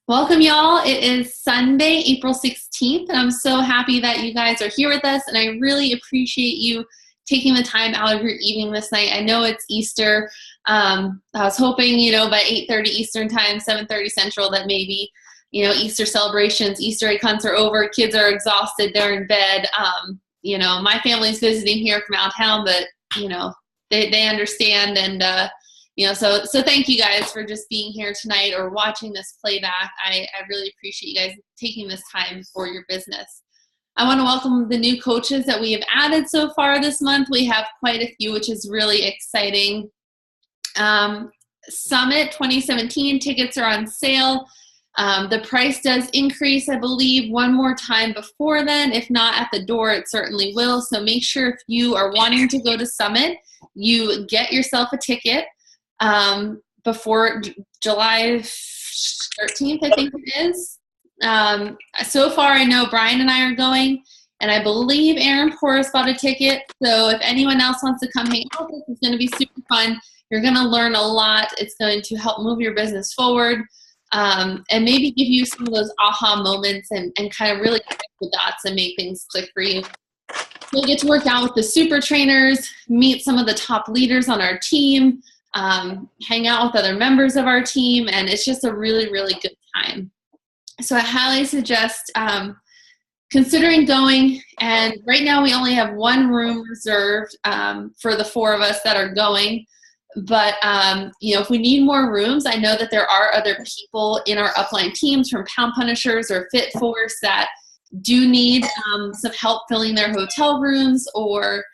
Welcome, y'all. It is Sunday, April 16th, and I'm so happy that you guys are here with us, and I really appreciate you taking the time out of your evening this night. I know it's Easter. I was hoping, by 8:30 Eastern time, 7:30 Central, that maybe, Easter celebrations, Easter egg hunts are over, kids are exhausted, they're in bed. My family's visiting here from out of town, but, they understand, and so thank you guys for just being here tonight or watching this playback. I really appreciate you guys taking this time for your business. I want to welcome the new coaches that we have added so far this month. We have quite a few, which is really exciting. Summit 2017 tickets are on sale. The price does increase, I believe, one more time before then. If not at the door, it certainly will. So make sure if you are wanting to go to Summit, you get yourself a ticket. Before July 13th, I think it is. So far, I know Brian and I are going, and I believe Aaron Porras bought a ticket. So if anyone else wants to come hang out with us, it's going to be super fun. You're going to learn a lot. It's going to help move your business forward, and maybe give you some of those aha moments and kind of really connect the dots and make things click for you. You'll get to work out with the super trainers, meet some of the top leaders on our team, hang out with other members of our team, and it's just a really, really good time. So I highly suggest considering going, and right now we only have one room reserved for the four of us that are going, but if we need more rooms, I know that there are other people in our upline teams from Pound Punishers or Fit Force that do need some help filling their hotel rooms, or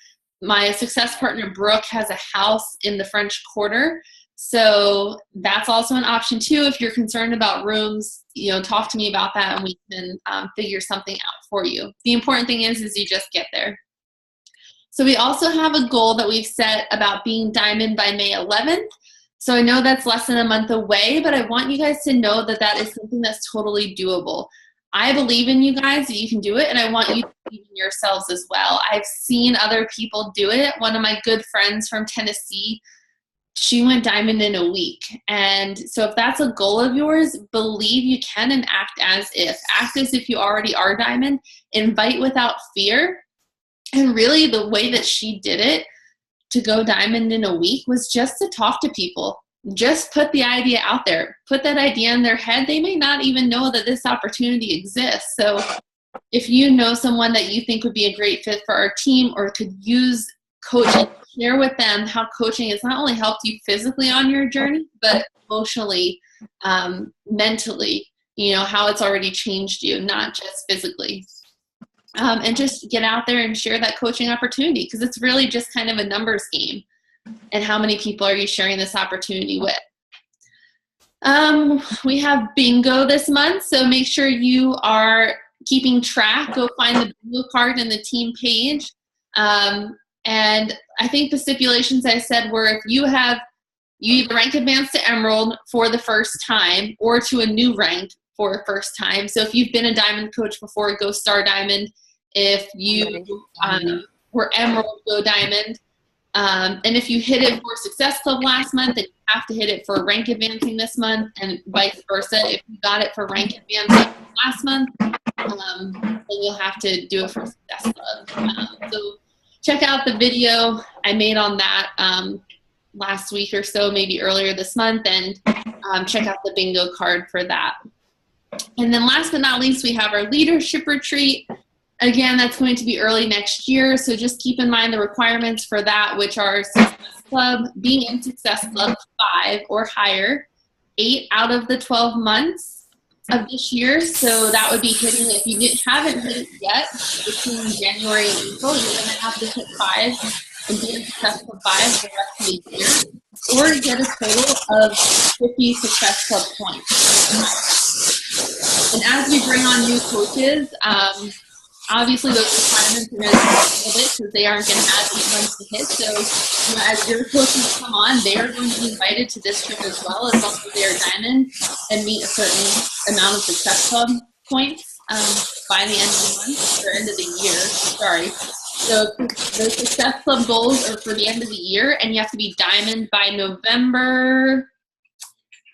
my success partner, Brooke, has a house in the French Quarter. So that's also an option too. If you're concerned about rooms, talk to me about that and we can figure something out for you. The important thing is you just get there. So we also have a goal that we've set about being Diamond by May 11th. So I know that's less than a month away, but I want you guys to know that that is something that's totally doable. I believe in you guys that you can do it, and I want you to believe in yourselves as well. I've seen other people do it. One of my good friends from Tennessee, she went Diamond in a week. And so if that's a goal of yours, believe you can and act as if. Act as if you already are Diamond. Invite without fear. And really the way that she did it to go Diamond in a week was just to talk to people. Just put the idea out there. Put that idea in their head. They may not even know that this opportunity exists. So if you know someone that you think would be a great fit for our team or could use coaching, share with them how coaching has not only helped you physically on your journey, but emotionally, mentally, how it's already changed you, not just physically. And just get out there and share that coaching opportunity, because it's really just kind of a numbers game. And how many people are you sharing this opportunity with? We have bingo this month, so make sure you are keeping track. Go find the bingo card in the team page. And I think the stipulations I said were if you either rank advance to Emerald for the first time or to a new rank for the first time. So if you've been a Diamond coach before, go Star Diamond. If you were Emerald, go Diamond. And if you hit it for Success Club last month, then you have to hit it for rank advancing this month, and vice versa. If you got it for rank advancing last month, then you'll have to do it for Success Club. So check out the video I made on that last week or so, maybe earlier this month, and check out the bingo card for that. And then last but not least, we have our leadership retreat. Again, that's going to be early next year, so just keep in mind the requirements for that, which are Success Club, being in Success Club 5 or higher, 8 out of the 12 months of this year. So that would be hitting, if you haven't hit it yet, between January and April, you're going to have to hit 5 and be in Success Club 5 the rest of the year, or get a total of 50 Success Club points. And as we bring on new coaches, obviously those requirements are going to change a little bit because they aren't going to have 8 months to hit. So as your coaches come on, they are going to be invited to this trip as well, as long as they are Diamond and meet a certain amount of Success Club points by the end of the month, or end of the year, sorry. So the Success Club goals are for the end of the year, and you have to be Diamond by November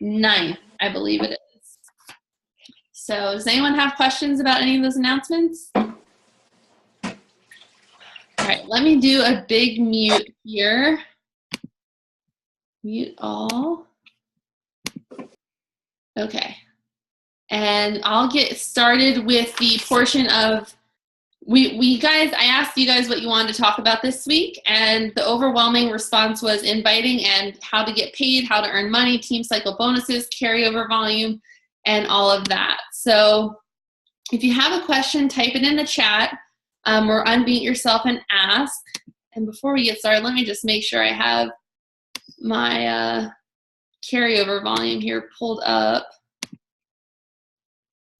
9th, I believe it is. So does anyone have questions about any of those announcements? All right, let me do a big mute here. Mute all. Okay. And I'll get started with the portion of, I asked you guys what you wanted to talk about this week, and the overwhelming response was inviting and how to get paid, how to earn money, team cycle bonuses, carryover volume, and all of that. So if you have a question, type it in the chat or unmute yourself and ask. And before we get started, let me just make sure I have my carryover volume here pulled up.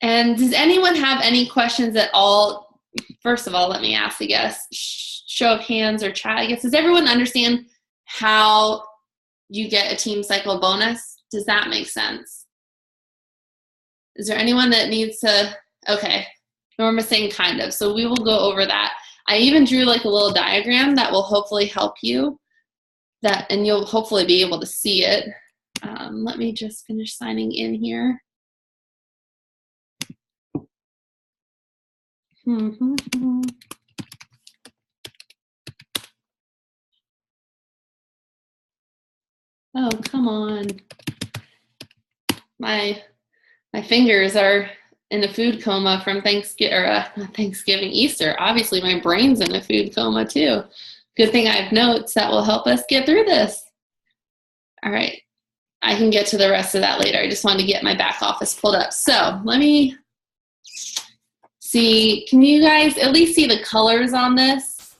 And does anyone have any questions at all? First of all, let me ask, I guess, show of hands or chat, I guess. Does everyone understand how you get a team cycle bonus? Does that make sense? Is there anyone that needs to, okay, Norma's saying kind of, so we will go over that. I even drew like a little diagram that will hopefully help you, and you'll hopefully be able to see it. Let me just finish signing in here. Oh, come on. My fingers are in a food coma from Thanksgiving, Easter. Obviously, my brain's in a food coma too. Good thing I have notes that will help us get through this. All right. I can get to the rest of that later. I just wanted to get my back office pulled up. So let me see. Can you guys at least see the colors on this?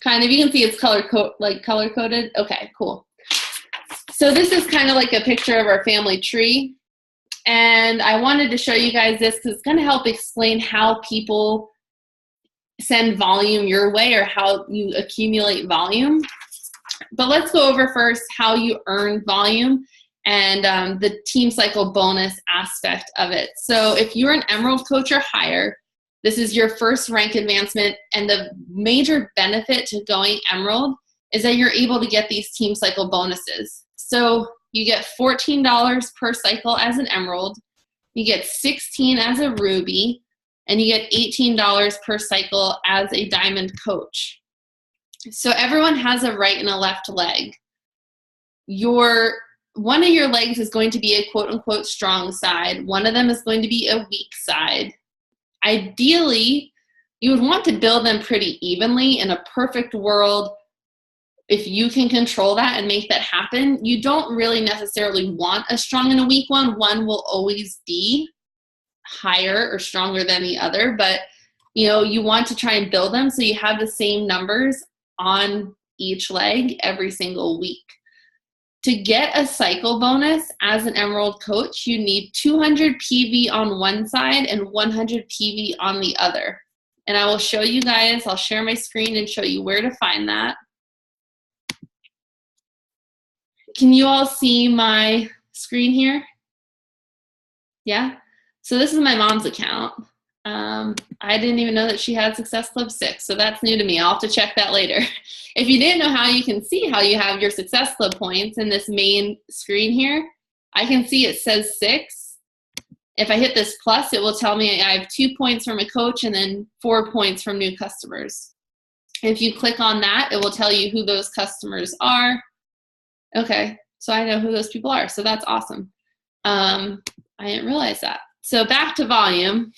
Kind of. You can see it's color coded. Okay, cool. So this is kind of like a picture of our family tree. And I wanted to show you guys this because it's going to help explain how people send volume your way or how you accumulate volume. But let's go over first how you earn volume and the team cycle bonus aspect of it. So if you're an Emerald coach or higher, this is your first rank advancement, and the major benefit to going Emerald is that you're able to get these team cycle bonuses. So you get $14 per cycle as an Emerald, you get $16 as a Ruby, and you get $18 per cycle as a Diamond coach. So everyone has a right and a left leg. One of your legs is going to be a quote-unquote strong side. One of them is going to be a weak side. Ideally, you would want to build them pretty evenly. In a perfect world, if you can control that and make that happen, you don't really necessarily want a strong and a weak one. One will always be higher or stronger than the other, but you want to try and build them so you have the same numbers on each leg every single week. To get a cycle bonus as an Emerald coach, you need 200 PV on one side and 100 PV on the other. And I will show you guys, I'll share my screen and show you where to find that. Can you all see my screen here? Yeah? So this is my mom's account. I didn't even know that she had Success Club 6, so that's new to me. I'll have to check that later. If you didn't know how you can see how you have your Success Club points in this main screen here, I can see it says 6. If I hit this plus, it will tell me I have 2 points from a coach and then 4 points from new customers. If you click on that, it will tell you who those customers are. Okay, so I know who those people are, so that's awesome. I didn't realize that. So back to volume.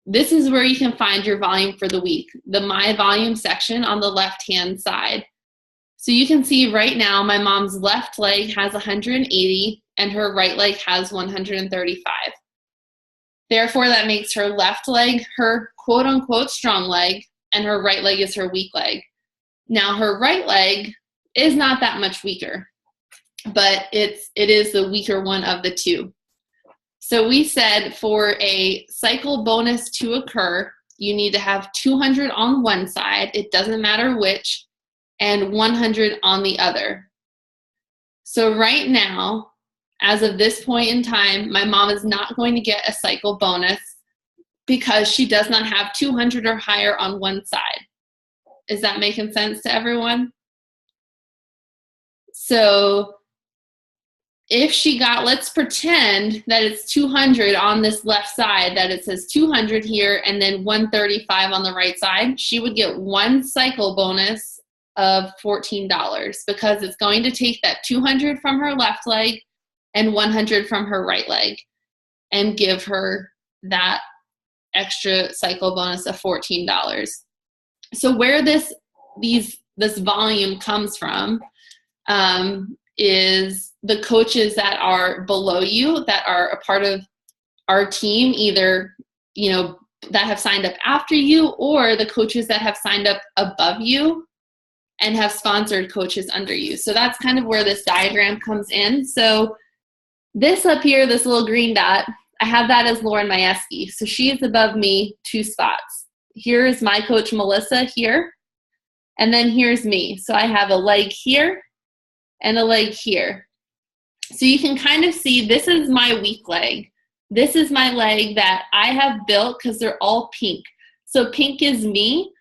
This is where you can find your volume for the week, the My Volume section on the left-hand side. So you can see right now my mom's left leg has 180 and her right leg has 135. Therefore, that makes her left leg her quote-unquote strong leg and her right leg is her weak leg. Now her right leg is not that much weaker, but it is the weaker one of the two. So we said for a cycle bonus to occur, you need to have 200 on one side, it doesn't matter which, and 100 on the other. So right now, as of this point in time, my mom is not going to get a cycle bonus because she does not have 200 or higher on one side. Is that making sense to everyone? So if she got, let's pretend that it's 200 on this left side, that it says 200 here and then 135 on the right side, she would get one cycle bonus of $14 because it's going to take that 200 from her left leg and 100 from her right leg and give her that extra cycle bonus of $14. So where this volume comes from is the coaches that are below you, that are a part of our team, either, you know, that have signed up after you, or the coaches that have signed up above you and have sponsored coaches under you. So that's kind of where this diagram comes in. So this up here, this little green dot, I have that as Lauren Majewski. So she is above me 2 spots. Here is my coach, Melissa, here. And then here's me. So I have a leg here and a leg here. So you can kind of see this is my weak leg. This is my leg that I have built because they're all pink. So pink is me,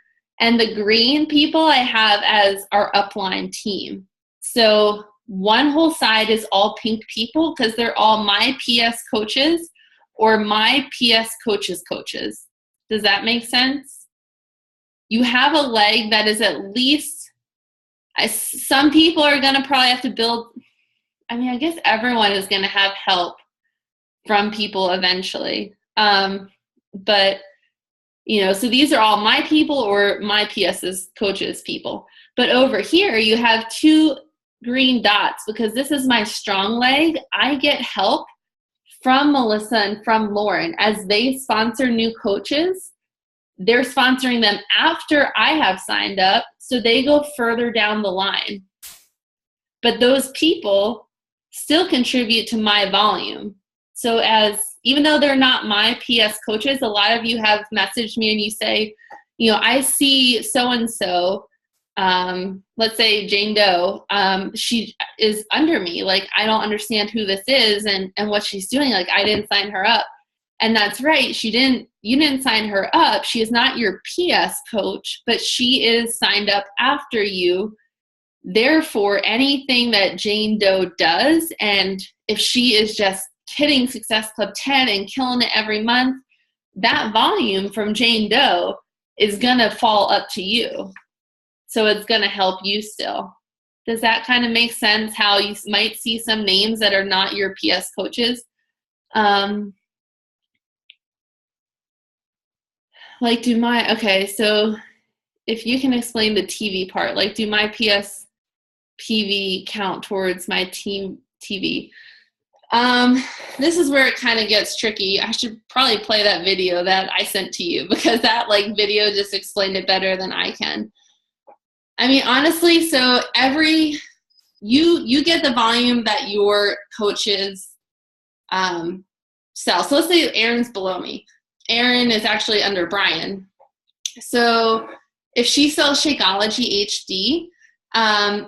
and the green people I have as our upline team. So one whole side is all pink people because they're all my PS coaches or my PS coaches' coaches. Does that make sense? You have a leg that is at least, some people are going to probably have to build, I mean, I guess everyone is going to have help from people eventually. But, you know, so these are all my people or my PS's coaches people. But over here, you have 2 green dots because this is my strong leg. I get help from Melissa and from Lauren as they sponsor new coaches. They're sponsoring them after I have signed up, so they go further down the line. But those people still contribute to my volume. So even though they're not my PS coaches, a lot of you have messaged me and you say, you know, I see so-and-so, let's say Jane Doe, she is under me. Like, I don't understand who this is and what she's doing. Like, I didn't sign her up. And that's right. You didn't sign her up. She is not your PS coach, but she is signed up after you. Therefore, anything that Jane Doe does, and if she is just hitting Success Club 10 and killing it every month, that volume from Jane Doe is going to fall up to you. So it's going to help you still. Does that kind of make sense, how you might see some names that are not your PS coaches? Okay, so if you can explain the TV part, like, do my PS PV count towards my team TV? This is where it kind of gets tricky. I should probably play that video that I sent to you because that video just explained it better than I can. I mean, honestly, so you get the volume that your coaches sell. So let's say Erin's below me. Erin is actually under Brian. So if she sells Shakeology HD,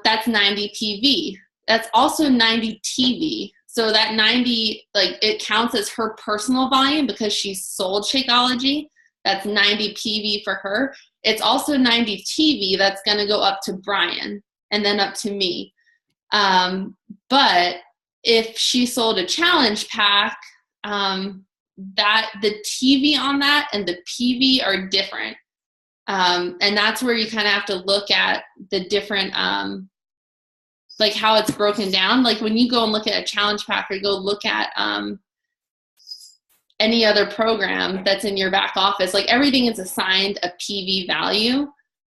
that's 90 PV. That's also 90 TV. So that 90, it counts as her personal volume because she sold Shakeology. That's 90 PV for her. It's also 90 TV that's going to go up to Brian and then up to me. But if she sold a challenge pack, that the TV on that and the PV are different. And that's where you kind of have to look at the different, how it's broken down. Like when you go and look at a challenge pack or go look at any other program that's in your back office, everything is assigned a PV value.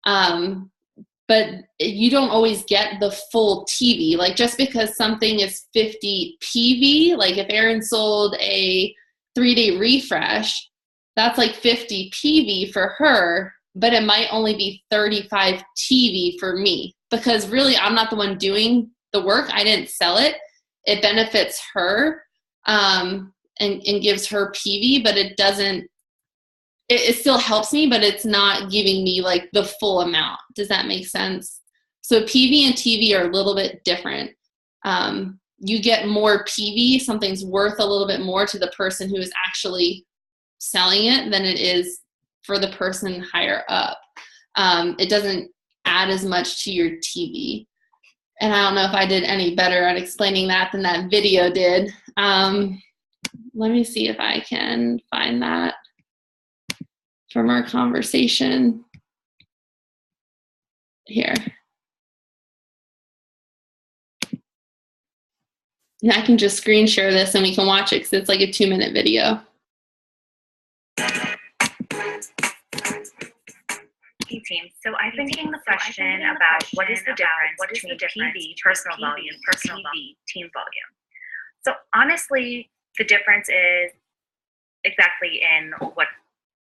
But you don't always get the full TV. Just because something is 50 PV, if Erin sold a 3-day refresh, that's 50 PV for her, but it might only be 35 TV for me because really I'm not the one doing the work. I didn't sell it. It benefits her and gives her PV, but it doesn't, it still helps me, but it's not giving me the full amount. Does that make sense? So PV and TV are a little bit different. You get more PV, something's worth a little bit more to the person who is actually selling it than it is for the person higher up. It doesn't add as much to your TV. And I don't know if I did any better at explaining that than that video did. Let me see if I can find that from our conversation here. And I can just screen share this and we can watch it because it's like a 2-minute video. Hey team, so I've been getting the question about what is the difference between TV, personal volume, team volume. So honestly, the difference is exactly in what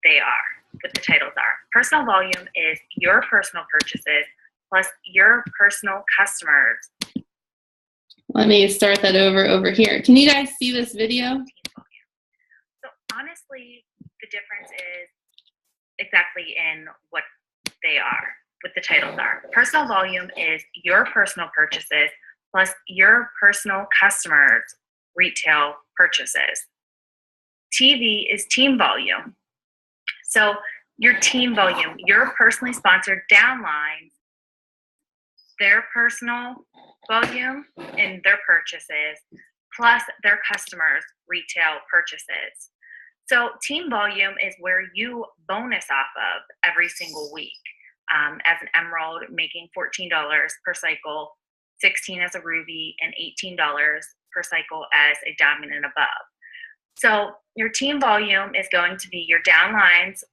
they are, what the titles are. Personal volume is your personal purchases plus your personal customers. Let me start that over here. Can you guys see this video? So honestly, the difference is exactly in what they are, what the titles are. Personal volume is your personal purchases plus your personal customers' retail purchases. TV is team volume. So your team volume, your personally sponsored downlines, their personal volume and their purchases plus their customers' retail purchases. So team volume is where you bonus off of every single week. As an emerald, making $14 per cycle, $16 as a ruby, and $18 per cycle as a diamond and above. So your team volume is going to be your downlines,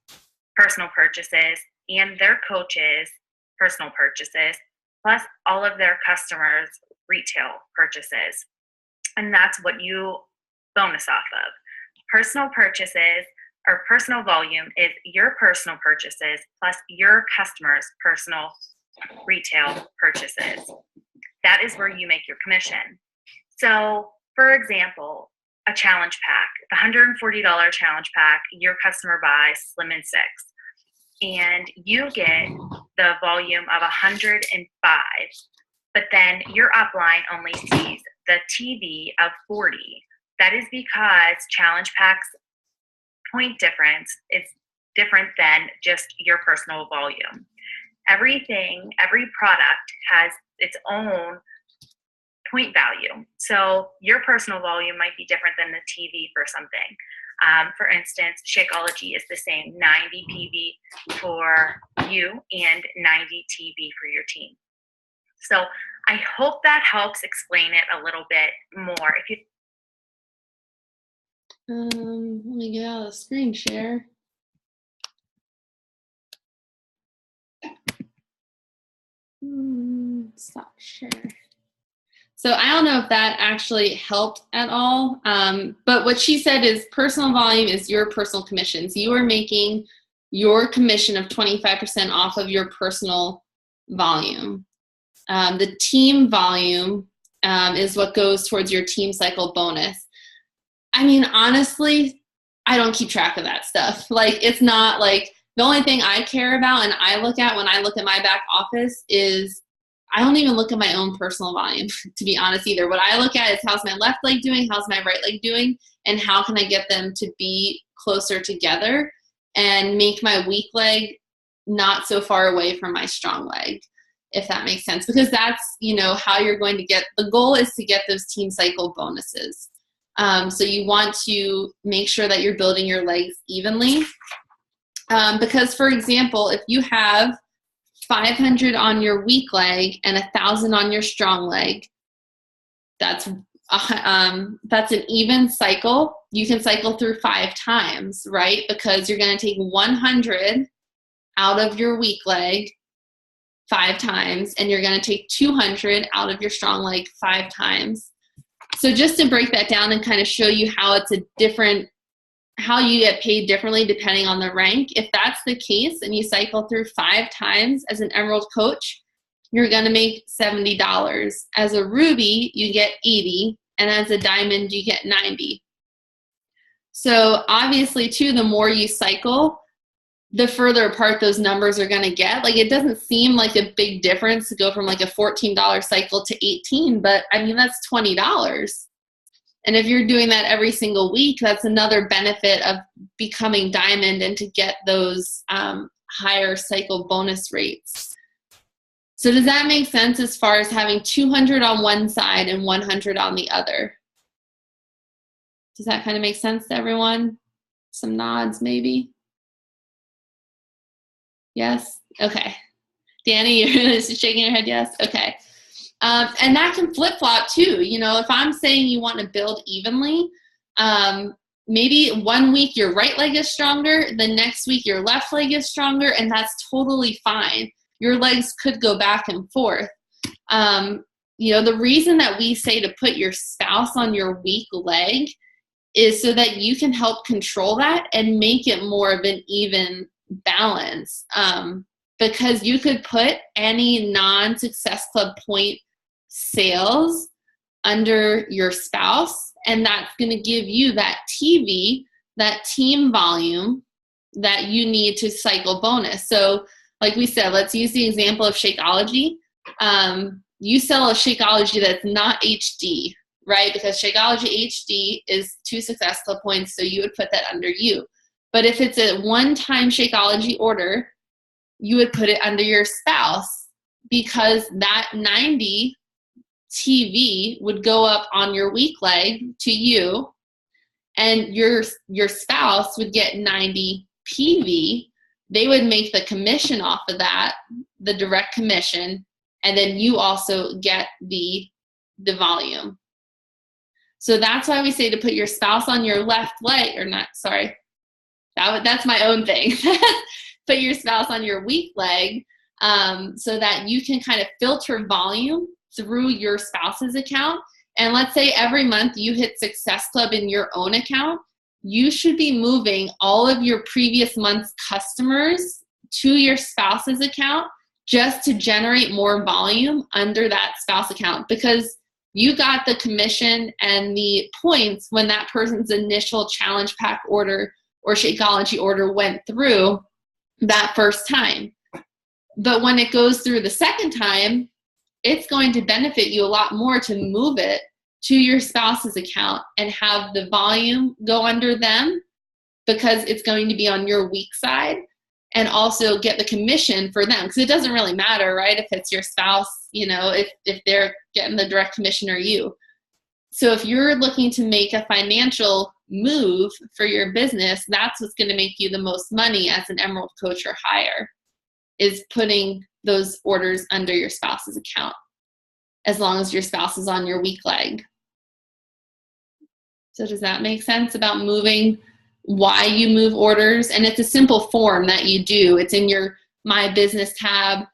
personal purchases, and their coaches' personal purchases, plus all of their customers' retail purchases. And that's what you bonus off of. Personal purchases or personal volume is your personal purchases plus your customers' personal retail purchases. That is where you make your commission. So, for example, a challenge pack, the $140 challenge pack, your customer buys Slim in 6, and you get the volume of 105, but then your upline only sees the TV of 40. That is because challenge packs point difference is different than just your personal volume. Every product has its own point value. So your personal volume might be different than the TV for something. For instance, Shakeology is the same 90 PV for you and 90 TV for your team. So I hope that helps explain it a little bit more. If you let me get out of the screen share. Stop share. So I don't know if that actually helped at all, but what she said is personal volume is your personal commissions. You are making your commission of 25% off of your personal volume. The team volume is what goes towards your team cycle bonus. I mean, honestly, I don't keep track of that stuff. Like, it's not like the only thing I care about and I look at when I look at my back office is I don't even look at my own personal volume, to be honest, either. What I look at is how's my left leg doing, how's my right leg doing, and how can I get them to be closer together and make my weak leg not so far away from my strong leg, if that makes sense. Because that's, how you're going to get, the goal is to get those team cycle bonuses. So you want to make sure that you're building your legs evenly. Because, for example, if you have 500 on your weak leg and 1,000 on your strong leg, that's an even cycle. You can cycle through 5 times, right? Because you're going to take 100 out of your weak leg 5 times, and you're going to take 200 out of your strong leg 5 times. So just to break that down and kind of show you how it's how you get paid differently depending on the rank. If that's the case and you cycle through 5 times as an Emerald coach, you're going to make $70. As a Ruby, you get 80, and as a Diamond, you get 90. So obviously, too, the more you cycle, the further apart those numbers are going to get. Like, it doesn't seem like a big difference to go from like a $14 cycle to 18, but I mean, that's $20. And if you're doing that every single week, that's another benefit of becoming Diamond and to get those higher cycle bonus rates. So does that make sense as far as having 200 on one side and 100 on the other? Does that kind of make sense to everyone? Some nods maybe? Yes? Okay. Danny, you're shaking your head yes? Okay. And that can flip-flop too. You know, if I'm saying you want to build evenly, maybe one week your right leg is stronger, the next week your left leg is stronger, and that's totally fine. Your legs could go back and forth. You know, the reason that we say to put your spouse on your weak leg is so that you can help control that and make it more of an even balance. Because you could put any non-Success Club point sales under your spouse, and that's going to give you that TV, that team volume that you need to cycle bonus. So like we said, let's use the example of Shakeology. You sell a Shakeology that's not HD, right? Because Shakeology HD is 2 Success Club points, so you would put that under you. But if it's a one-time Shakeology order, you would put it under your spouse, because that 90 TV would go up on your weak leg to you, and your spouse would get 90 PV. They would make the commission off of that, the direct commission, and then you also get the volume. So that's why we say to put your spouse on your left leg, or not, sorry, that's my own thing. Put your spouse on your weak leg, so that you can kind of filter volume through your spouse's account. And let's say every month you hit Success Club in your own account, you should be moving all of your previous month's customers to your spouse's account just to generate more volume under that spouse account, because you got the commission and the points when that person's initial challenge pack order or Shakeology order went through that first time. But when it goes through the second time, it's going to benefit you a lot more to move it to your spouse's account and have the volume go under them, because it's going to be on your weak side, and also get the commission for them, because it doesn't really matter, right, if it's your spouse, you know, if they're getting the direct commission or you. So if you're looking to make a financial move for your business, that's what's going to make you the most money as an Emerald coach or higher, is putting those orders under your spouse's account, as long as your spouse is on your weak leg. So does that make sense about moving, why you move orders? And it's a simple form that you do. It's in your My Business tab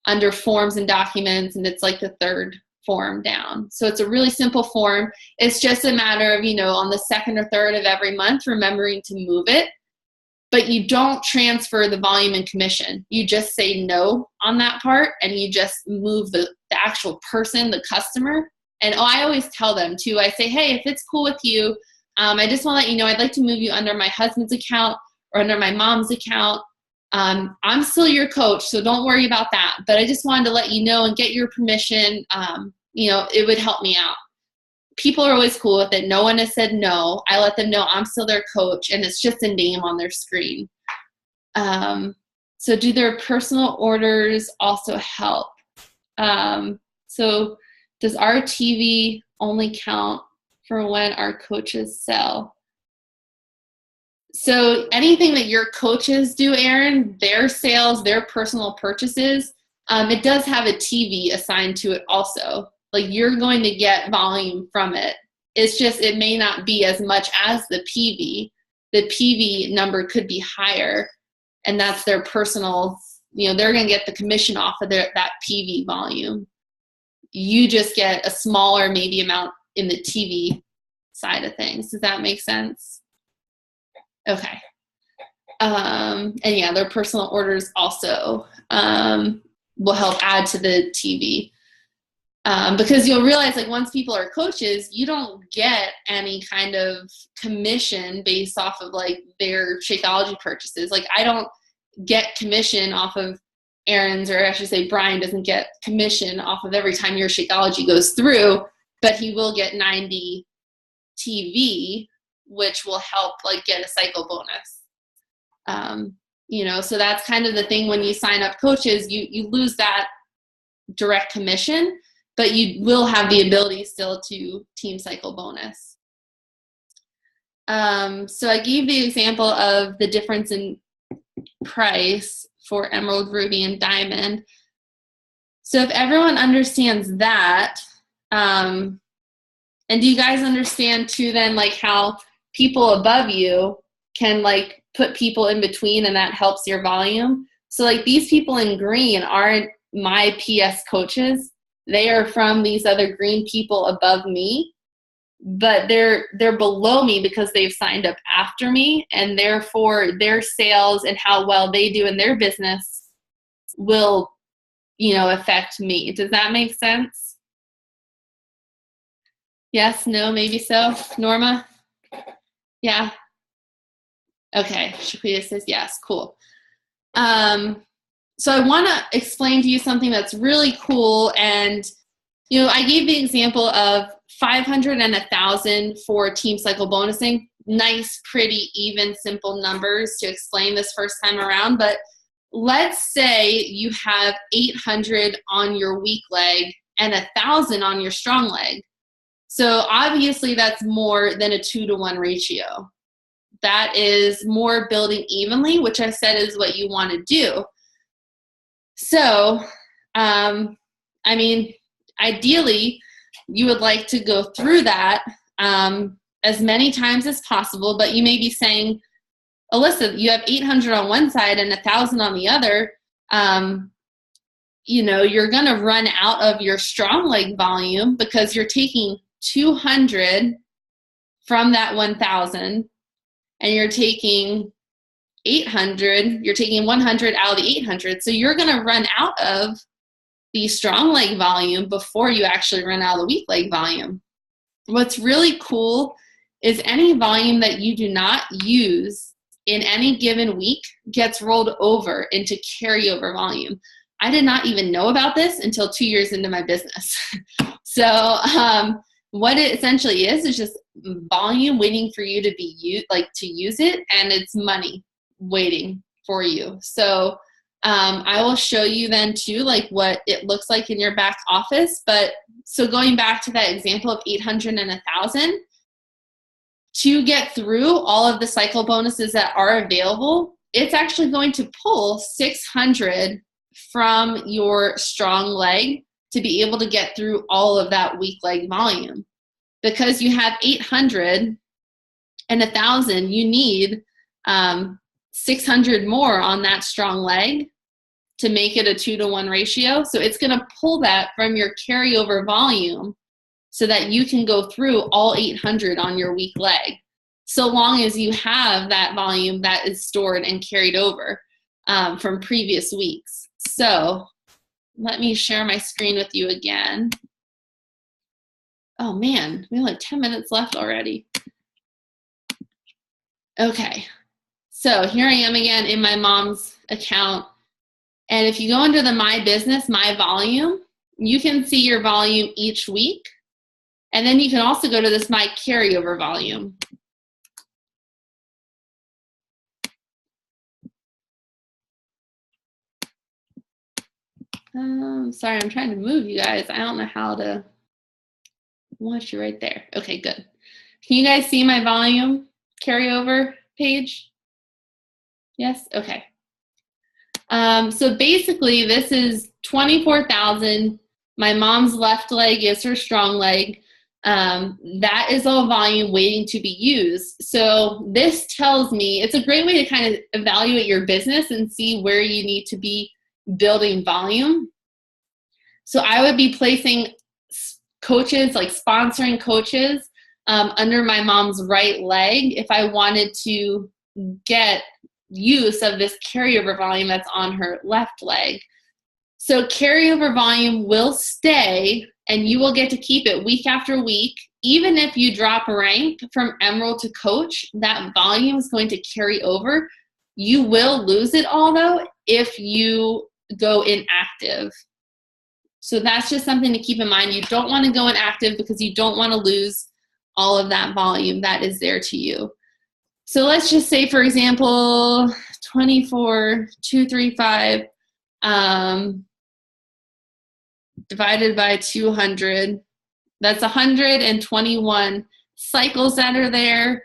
under Forms and Documents, and it's like the third form down. So it's a really simple form. It's just a matter of, you know, on the second or third of every month, remembering to move it. But you don't transfer the volume and commission. You just say no on that part, and you just move the actual person, the customer. And I always tell them too, I say, hey, if it's cool with you, I just want to let you know I'd like to move you under my husband's account or under my mom's account. I'm still your coach, so don't worry about that. But I just wanted to let you know and get your permission. You know, it would help me out. People are always cool with it. No one has said no. I let them know I'm still their coach, and it's just a name on their screen. So do their personal orders also help? So does our TV only count for when our coaches sell? So anything that your coaches do, Erin, their sales, their personal purchases, it does have a TV assigned to it also. Like, you're going to get volume from it. It's just, it may not be as much as the PV. The PV number could be higher, and that's their personal, you know, they're going to get the commission off of that PV volume. You just get a smaller maybe amount in the TV side of things. Does that make sense? Okay. And yeah, their personal orders also will help add to the TV. Because you'll realize, like, once people are coaches, you don't get any kind of commission based off of like their Shakeology purchases. Like, I don't get commission off of Erin's, or I should say Brian doesn't get commission off of every time your Shakeology goes through, but he will get 90 TV, which will help like get a cycle bonus. You know, so that's kind of the thing when you sign up coaches, you lose that direct commission, but you will have the ability still to team cycle bonus. So I gave the example of the difference in price for Emerald, Ruby, and Diamond. So if everyone understands that, and do you guys understand too then like how people above you can like put people in between and that helps your volume? So like these people in green aren't my PS coaches. They are from these other green people above me, but they're below me because they've signed up after me, and therefore their sales and how well they do in their business will, you know, affect me. Does that make sense? Yes, no, maybe so. Norma? Yeah. Okay, Shaquita says yes, cool. So I want to explain to you something that's really cool. And, you know, I gave the example of 500 and 1,000 for team cycle bonusing. Nice, pretty, even, simple numbers to explain this first time around. But let's say you have 800 on your weak leg and 1,000 on your strong leg. So obviously that's more than a 2-to-1 ratio. That is more building evenly, which I said is what you want to do. So, I mean, ideally, you would like to go through that as many times as possible, but you may be saying, Alyssa, you have 800 on one side and 1,000 on the other. You know, you're going to run out of your strong leg volume because you're taking 200 from that 1,000 and you're taking 800, you're taking 100 out of the 800. So you're going to run out of the strong leg volume before you actually run out of the weak leg volume. What's really cool is any volume that you do not use in any given week gets rolled over into carryover volume. I did not even know about this until 2 years into my business. So what it essentially is just volume waiting for you to be to use it, and it's money waiting for you. So I will show you then too like what it looks like in your back office. But so going back to that example of 800 and 1,000, to get through all of the cycle bonuses that are available, it's actually going to pull 600 from your strong leg to be able to get through all of that weak leg volume. Because you have 800 and 1,000, you need 600 more on that strong leg to make it a 2-to-1 ratio. So it's going to pull that from your carryover volume so that you can go through all 800 on your weak leg, so long as you have that volume that is stored and carried over from previous weeks. So let me share my screen with you again. Oh man, we have like 10 minutes left already. Okay, so here I am again in my mom's account. And if you go into the My Business, My Volume, you can see your volume each week. And then you can also go to this My Carryover Volume. Sorry, I'm trying to move you guys. I don't know how to watch you right there. Okay, good. Can you guys see my volume carryover page? Yes? Okay. So basically this is 24,000. My mom's left leg is her strong leg. That is all volume waiting to be used. So this tells me, it's a great way to kind of evaluate your business and see where you need to be building volume. So I would be placing coaches, like sponsoring coaches under my mom's right leg if I wanted to get use of this carryover volume that's on her left leg. So carryover volume will stay and you will get to keep it week after week. Even if you drop rank from Emerald to Coach, that volume is going to carry over. You will lose it all though if you go inactive. So that's just something to keep in mind. You don't want to go inactive because you don't want to lose all of that volume that is there to you. So let's just say, for example, 24,235. divided by 200. That's 121 cycles that are there.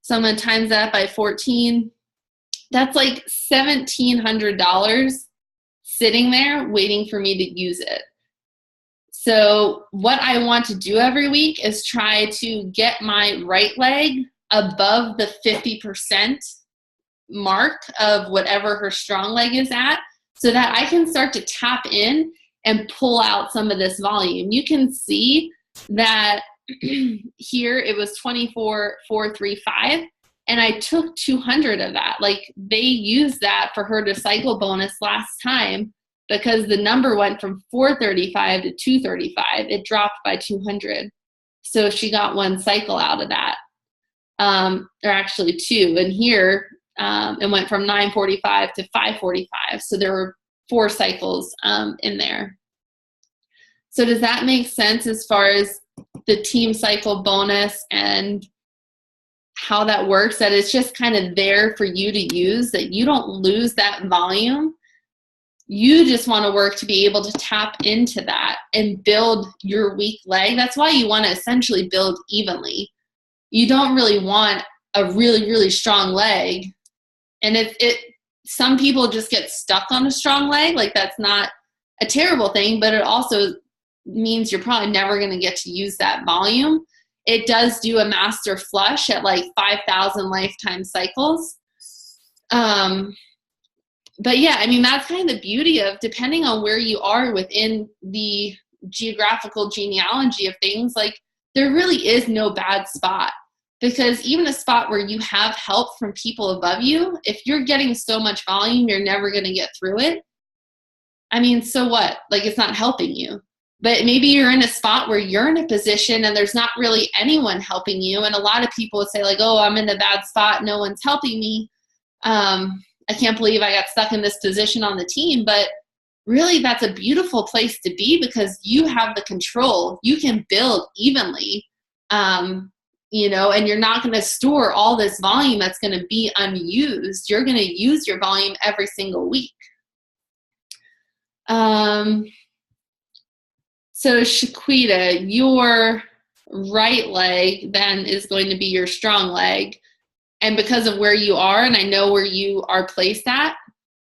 So I'm going to times that by 14. That's like $1,700 sitting there waiting for me to use it. So what I want to do every week is try to get my right leg above the 50% mark of whatever her strong leg is at, so that I can start to tap in and pull out some of this volume. You can see that here it was 24,435, and I took 200 of that. Like, they used that for her to cycle bonus last time because the number went from 435 to 235. It dropped by 200. So she got one cycle out of that, or actually two. And here it went from 945 to 545. So there were 4 cycles in there. So does that make sense as far as the team cycle bonus and how that works? That it's just kind of there for you to use, that you don't lose that volume. You just want to work to be able to tap into that and build your weak leg. That's why you want to essentially build evenly. You don't really want a really, really strong leg. And some people just get stuck on a strong leg. Like, that's not a terrible thing, but it also means you're probably never going to get to use that volume. It does do a master flush at like 5,000 lifetime cycles. But yeah, I mean, that's kind of the beauty of, depending on where you are within the geographical genealogy of things, like, there really is no bad spot. Because even a spot where you have help from people above you, if you're getting so much volume, you're never going to get through it. I mean, so what? Like, it's not helping you. But maybe you're in a spot where you're in a position and there's not really anyone helping you. And a lot of people would say, like, oh, I'm in a bad spot, no one's helping me. I can't believe I got stuck in this position on the team. But really, that's a beautiful place to be, because you have the control. You can build evenly, and you're not going to store all this volume that's going to be unused. You're going to use your volume every single week. So Shaquita, your right leg then is going to be your strong leg. And because of where you are, and I know where you are placed at,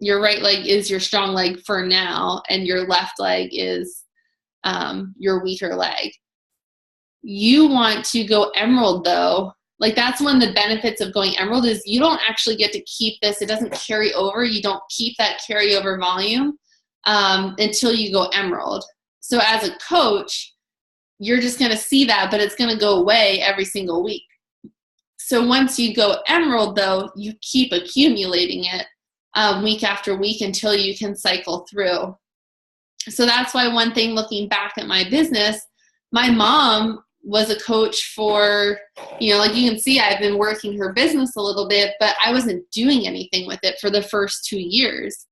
your right leg is your strong leg for now, and your left leg is your weaker leg. You want to go emerald, though. Like, that's one of the benefits of going emerald, is you don't actually get to keep this. It doesn't carry over. You don't keep that carryover volume until you go emerald. So as a coach, you're just going to see that, but it's going to go away every single week. So once you go emerald, though, you keep accumulating it week after week until you can cycle through. So that's why one thing, looking back at my business, my mom was a coach for, like you can see, I've been working her business a little bit, but I wasn't doing anything with it for the first 2 years.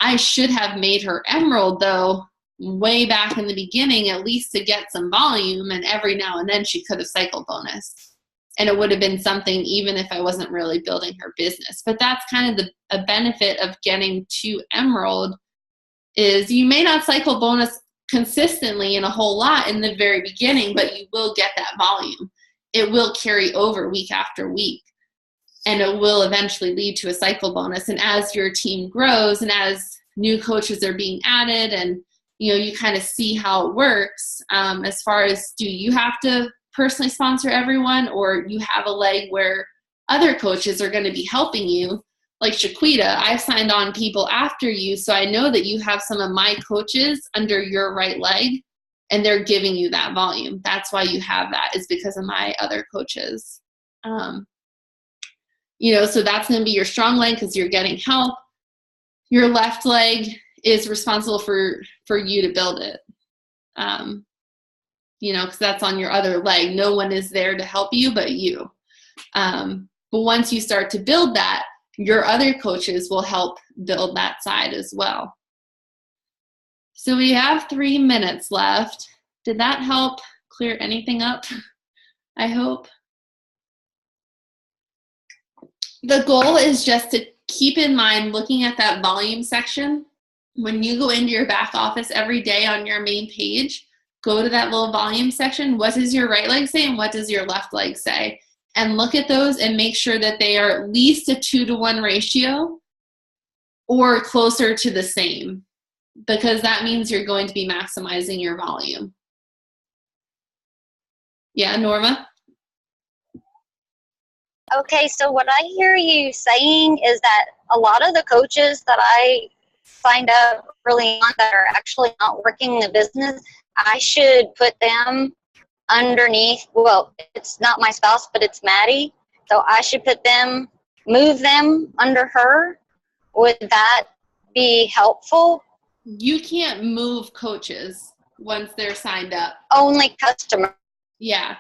I should have made her emerald, though, way back in the beginning, at least to get some volume, and every now and then she could have cycled bonus. And it would have been something even if I wasn't really building her business. But that's kind of a benefit of getting to emerald, is you may not cycle bonus consistently in a whole lot in the very beginning, but you will get that volume. It will carry over week after week, and it will eventually lead to a cycle bonus. And as your team grows and as new coaches are being added, and you kind of see how it works, as far as, do you have to personally sponsor everyone, or you have a leg where other coaches are going to be helping you? Like Shaquita, I've signed on people after you, so I know that you have some of my coaches under your right leg, and they're giving you that volume. That's why you have that, is because of my other coaches. So that's going to be your strong leg because you're getting help. Your left leg is responsible for you to build it. Because that's on your other leg. No one is there to help you but you. But once you start to build that, your other coaches will help build that side as well. So we have 3 minutes left. Did that help clear anything up? I hope. The goal is just to keep in mind, looking at that volume section, when you go into your back office every day on your main page, go to that little volume section. What does your right leg say and what does your left leg say? And look at those and make sure that they are at least a 2-to-1 ratio or closer to the same, because that means you're going to be maximizing your volume. Yeah, Norma? Okay, so what I hear you saying is that a lot of the coaches that I signed up early on that are actually not working the business, I should put them underneath, well, it's not my spouse, but it's Maddie. So I should move them under her. Would that be helpful? You can't move coaches once they're signed up. Only customer. Yeah.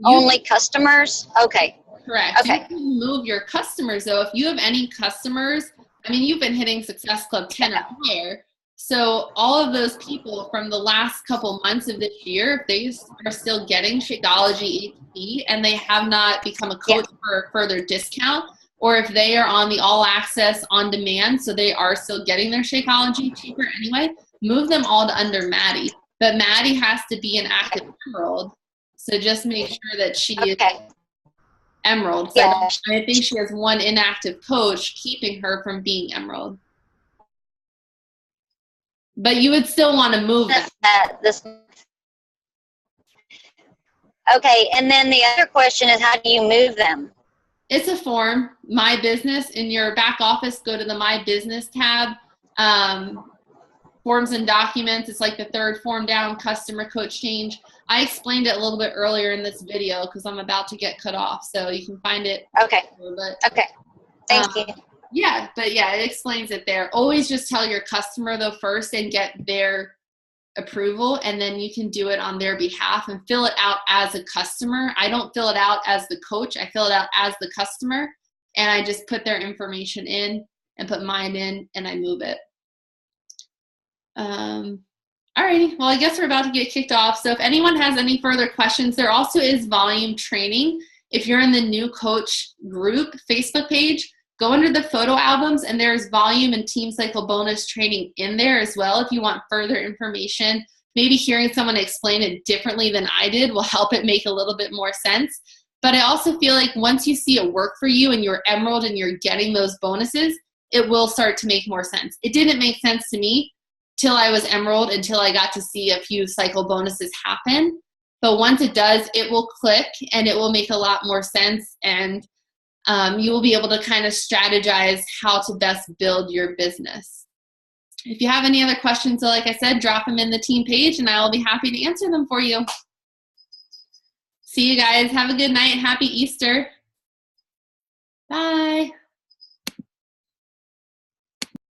Only customers? Okay. Correct. Okay. You can move your customers, though. If you have any customers, I mean, you've been hitting Success Club 10 or higher. So all of those people from the last couple months of this year, if they are still getting Shakeology HP and they have not become a coach for a further discount, or if they are on the all access on demand, so they are still getting their Shakeology cheaper anyway, move them all to under Maddie. But Maddie has to be an active Emerald. So just make sure that she is Emerald. I think she has one inactive coach keeping her from being Emerald. But you would still want to move that. Okay, and then the other question is, how do you move them? It's a form, My Business. In your back office, go to the My Business tab. Forms and documents, it's like the third form down, customer coach change. I explained it a little bit earlier in this video because I'm about to get cut off, so you can find it. Okay. Okay. Thank you. Yeah, but yeah, it explains it there. Always just tell your customer though first and get their approval, and then you can do it on their behalf and fill it out as a customer. I don't fill it out as the coach. I fill it out as the customer, and I just put their information in and put mine in, and I move it. Alrighty, well, I guess we're about to get kicked off. So if anyone has any further questions, there also is volume training. If you're in the new coach group Facebook page, go under the photo albums, and there's volume and team cycle bonus training in there as well. If you want further information, maybe hearing someone explain it differently than I did will help it make a little bit more sense. But I also feel like once you see it work for you and you're Emerald and you're getting those bonuses, it will start to make more sense. It didn't make sense to me till I was Emerald, until I got to see a few cycle bonuses happen. But once it does, it will click and it will make a lot more sense, and you will be able to kind of strategize how to best build your business. If you have any other questions, so like I said, drop them in the team page and I will be happy to answer them for you. See you guys. Have a good night. Happy Easter.